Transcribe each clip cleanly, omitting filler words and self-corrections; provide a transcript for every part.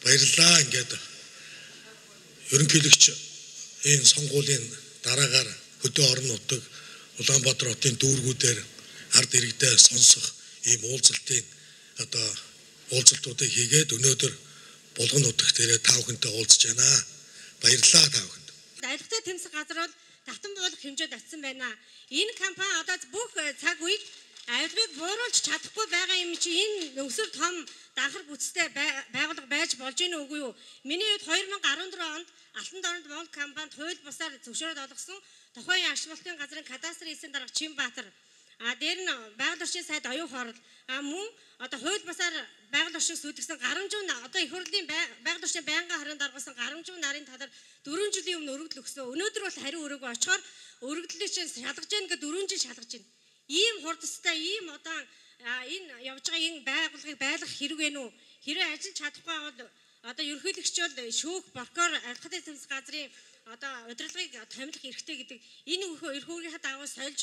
баярлалаа. Ингээд ерөнхийлөгч энэ сонгуулийн дараагаар хөдөө орон нутаг Улаанбаатар хотын дүүргүүдээр ард иргэдээ сонсох ийм уулзалтын уулзалтуудыг хийгээд өнөөдөр Булган нутагт ирээд та бүхэнтэй уулзж байна. Баярлалаа та бүхэнд. Аялалтай тэмцэх газар бол татан буулгах хэмжээд очсон байна. Энэ компани одоо бүх цаг үед аяллыг бууруулж чадахгүй байгаа юм чи энэ өсвөр том данхар бүтцтэй байгууллага байж болж ийн үгүй юу? Миний хувьд 2014 онд Алтан дорнд Монгол компанид хууль бусаар зөвшөөрөд олгосон тухайн ашиглалтын газрын кадастрын эсийн дарга Чимбаатар дээр нь байгаль орчин сайд оюун хорол мөн одоо хууль бусаар байгаль орчийг сүйтгэсэн гарамжуун одоо их хурлын байгаль орчны байнгын харин даргасан гарамжуун нарын талаар 4 жилийн өмнө өргөдөл өгсөн. Өнөөдөр бол хариу өрөөгүй очихоор өргөдлийг чинь шалгаж гэнэ гэдэг 4 жил шалгаж байна. Ийм хурдастай ийм удаан энэ явж байгаа энэ байгууллагыг байлгах хэрэг вэ нү? Хэрэг ажиллаж чадахгүй бол одоо ерөнхийлөгч бол шүүх прокурор аялалтай тэмцэх газрын одоо удирдлагыг томилох эрхтэй гэдэг энэ эрхүүрийнхээ дагуу сольж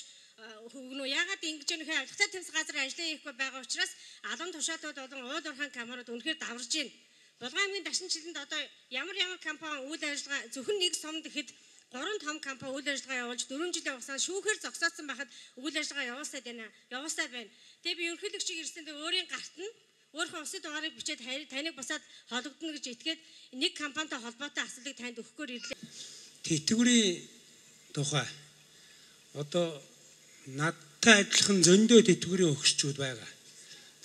өгнө. Ягаад ингэж нөхөө аялалтай тэмцэх газрын ажлын хийхгүй байгаа учраас алан тушаалтууд болон уул уурхайн камерууд үнэхээр даварж байна. Булган аймгийн дашин жилэнд одоо ямар компани үйл ажиллагаа зөвхөн нэг сумд ихэд 3 том компани үйл ажиллагаа явуулж 4 жилийн хугацаанд шүүхээр зогсооцсон байхад үйл ажиллагаа явуулсаад байна. Тэгээ би ерөнхийлөгчийг ирсэндээ өөрийн гарт нь өөрийнхөө усын дугаарыг бичээд таныг бусаад холбогдно гэж итгээд нэг компанитай холбоотой асуулыг танд өгөхөөр ирлээ. Тэтгэврийн тухай одоо надтай адилхан зөндөө тэтгэврийн өгсчүүд байгаа.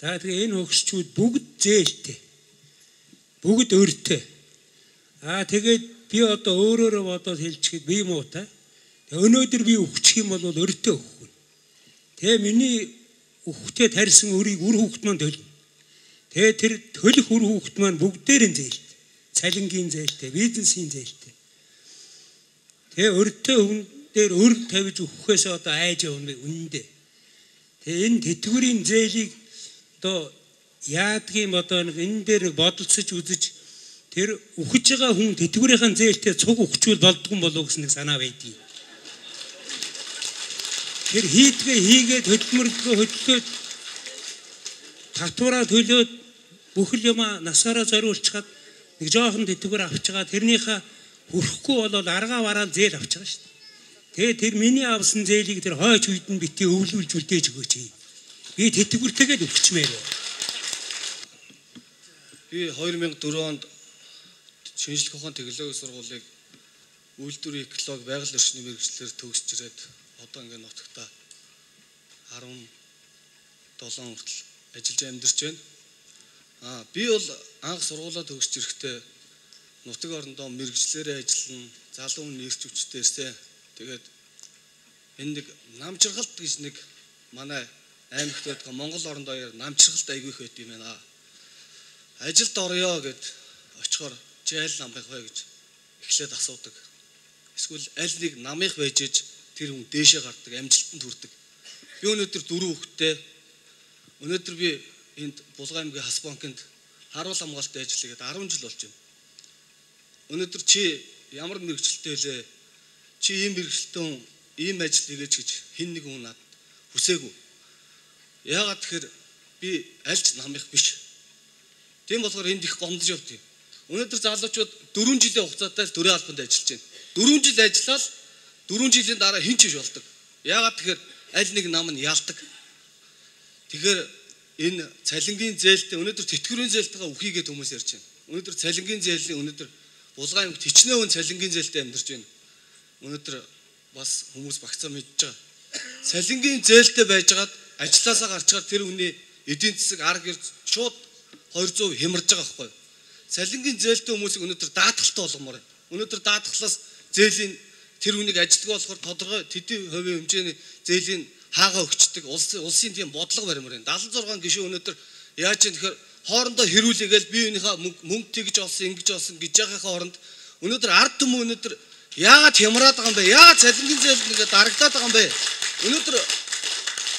За тэгээ энэ өгсчүүд бүгд зээлтэй. Бүгд өртөө. Тэгээд би одоо өөрөөрөө бодоод хэлчихээд би муутай. Өнөөдөр би өгчих юм бол өртөө өгөх. Тэгээ миний өгөхтэй тарьсан өрийг үр хүүхэд маань төлнө. Тэгээ тэр төлөх үр хүүхэд маань бүгдээр нь зээлтэй. Цалингийн зээлтэй, бизнесийн зээлтэй. Тэгээ өртөө хүн дээр өр тавьж өгөхөөс одоо айж явна үнэндээ. Тэгээ энэ тэтгэврийн зээлийг одоо яадгийн одоо энэ дээр бодолцож үзэж тэр өгч байгаа хүн тэтгэврийн зээлтэй цуг өгчүүл болдгон болов гэсэн нэг санаа байдгийг. Тэр хийгээд хөдлөөд татвараа төлөөд бүхэл юм насаараа зориулчихад нэг жоохон тэтгэвэр авч байгаа тэрнийхээ хүрэхгүй бол аргаа бараал зээл авч байгаа шүү дээ. Тэгээ тэр миний авсан зээлийг тэр хойч үед нь бити өвлүүлж үлдээж өгөөч. Би тэтгэвэртэйгээд өгчмээр. Би 2004 онд шинжлэх ухааны технологийн сургуулийг үйлдвэрийн экологи байгаль орчны мэргэжлэр төгсөж ирээд одоо ингээд нутагта 17 хүртэл ажиллаж амьдарч байна. Би бол анх сургуулаа төгсөж ирэхдээ нутаг орондоо мэргэжлэрээ ажиллана, залуу хүн нэрч хүчтэйсээ. Тэгээд энэ нэг намчиргалт гэж нэг манай аймагт байдаг Монгол орондоо намчиргалт айгүй их байт юм байна. Ажилд орё гэд очихоор чи аль намынх вэ гэж эхлээд асуудаг. Эсвэл аль нэг намынх байж иж тэр хүн дээшээ гардаг, амжилтанд хүрдэг. Би өнөөдөр 4 хүүхэдтэй. Өнөөдөр би энд Булган аймгийн Хас банкнд харуул хамгаалтын ажил хийгээд 10 жил болж байна. Өнөөдөр чи ямар мэрэгчлэлтэй вэ? Чи ийм мэрэгчлэлтэй хүн ийм ажил хийгээч гэж хэн нэг хүн надад хүсээгүй. Яагаад тэгэхээр би альч намынх биш. Тийм болохоор энд их гомдож явдیں۔ Өнөөдөр залуучууд 4 жилийн хугацаатай төрийн албанд ажиллаж байна. 4 жил ажиллаад 4 жилийн дараа хэн ч биш болдог. Яагаад тэгэхээр аль нэг нам нь яалдаг. Тэгэхээр энэ цалингийн зээлтэй өнөөдөр тэтгэврийн зээлтэйгээ үхийгээд хүмүүс ярьж байна. Өнөөдөр цалингийн зээлийн өнөөдөр Булган аймагт хичнээн хүн цалингийн зээлтэй амьдарч байна. Өнөөдөр бас хүмүүс багцаа мэдж байгаа. Цалингийн зээлтэй байжгаад ажилласаа гарчгаад тэр хүний эдийн засаг арга гэр шууд 200% хямарж байгаа байхгүй. Цалингийн зээлтэй хүмүүсийг өнөөдөр даатгалтай болгомоор байна. Өнөөдөр даатгалаас зээлийн тэр хүнийг ажилтг болохоор тодорхой төдий хувийн хэмжээний зээлийн хаагаа өгчдөг улсын тийм бодлого баримаар байна. 76 гишүүн өнөөдөр яаж юм тэгэхээр хоорондоо хэрүүлээгээл би өнийхөө мөнгө тэгж олсон ингэж олсон гэж яхахын хооронд өнөөдөр ард түмэн өнөөдөр яагаад хямраад байгаа юм бэ? Яагаад цалингийн зээл нэгэ дарагдаад байгаа юм бэ? Өнөөдөр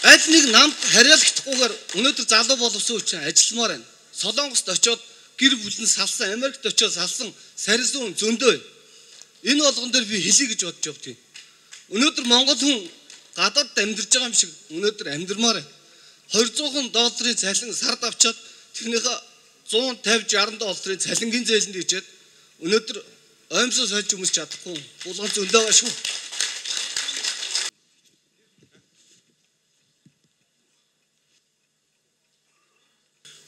аль нэг намд хариалахдахгүйгээр өнөөдөр залуу боловсон учраас ажилламаар байна. Солонгост очиод гэр бүл нь салсан, Америкт очиод салсан сарилсан зөндөө. Энэ болгон дээр би хэлье гэж бодож явдیں۔ Өнөөдөр Монгол хүн гадаад амьдарч байгаа юм шиг өнөөдөр амьдмаар байна. $200 цалин сард авчаад тэрнийхээ 150 60 долларын цалингийн зээлэнд ичээд өнөөдөр оймсоо сольж өмсч чадахгүй булган зөндөө байгаа шүү.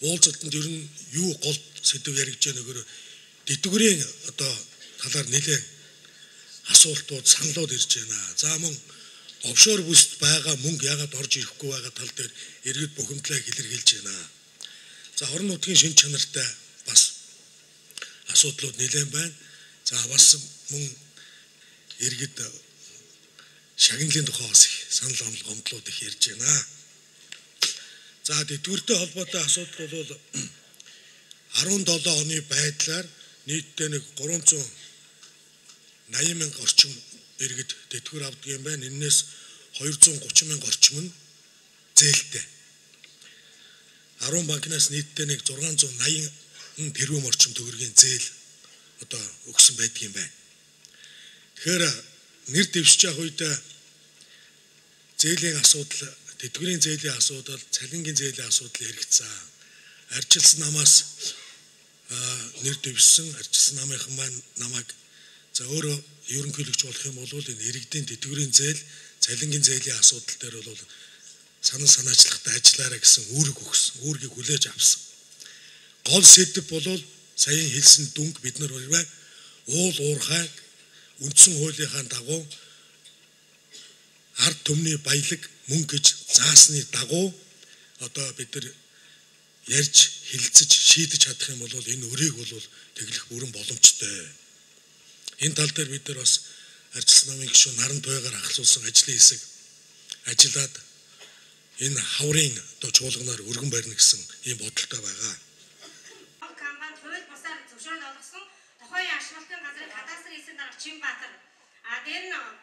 Уулзалтанд ер нь юу гол сэдв яригдж байгаа нөхөр дэдгүрийн одоо талаар нэлээд асуултууд саналууд ирж байна. За мөн офшор бүсд байгаа мөнгө яагаад орж ирэхгүй байгаа тал дээр иргэд бухимдлаа илэрхийлж байна. За орон нутгийн шин чанартай бас асуудлууд нэлээд байна. За бас мөн иргэд шагналын тухай бас их санал гомдлууд их ярьж байна. За дэдгүртэй холбоотой асуудал бол 17 оны байдлаар нийтдээ нэг 380 мянга орчим иргэд дэдгүр авдаг юм байна. Энээс 230 мянга орчим нь зээлтэй. 10 банкнаас нийтдээ нэг 680 тэрбум орчим төгрөгийн зээл одоо өгсөн байдаг юм байна. Тэгэхээр нэр дэвшиж явах үед зээлийн асуудал, дэдгүрийн зээлийн асуудал, цалингийн зээлийн асуудал яригдсан. Арчилсан намаас нэр дэвшсэн арчилсан намынхан маань намайг за өөрөө ерөнхийлөгч болох юм бол энэ иргэдийн дэдгүрийн зээл, цалингийн зээлийн асуудал дээр бол санал санаачлагтай ажиллаарай гэсэн үүрэг өгсөн. Үүргийг хүлээж авсан. Гол сэдэв бол саяхан хэлсэн дүнг бид нар үрвэ уул уурхайг үндсэн хуулийнхаа дагуу ард түмний баялаг мөнгө гэж заасны дагуу одоо бид нар ярьж хилцэж шийдэж чадах юм бол энэ өрийг бол тэглэх бүрэн боломжтой. Энэ тал дээр бид нар бас арчилсан намын гишүүн наран туйгаар ахлуулсан ажлын хэсэг ажиллаад энэ хаврын одоо чуулганаар өргөн барьна гэсэн ийм бодолтой байгаа. Кампани хууль бусаар зөвшөөрөл олгосон тухайн ашиглалтын газрын кадастрын эсрэг дарга Чинбаатар. Дээр нь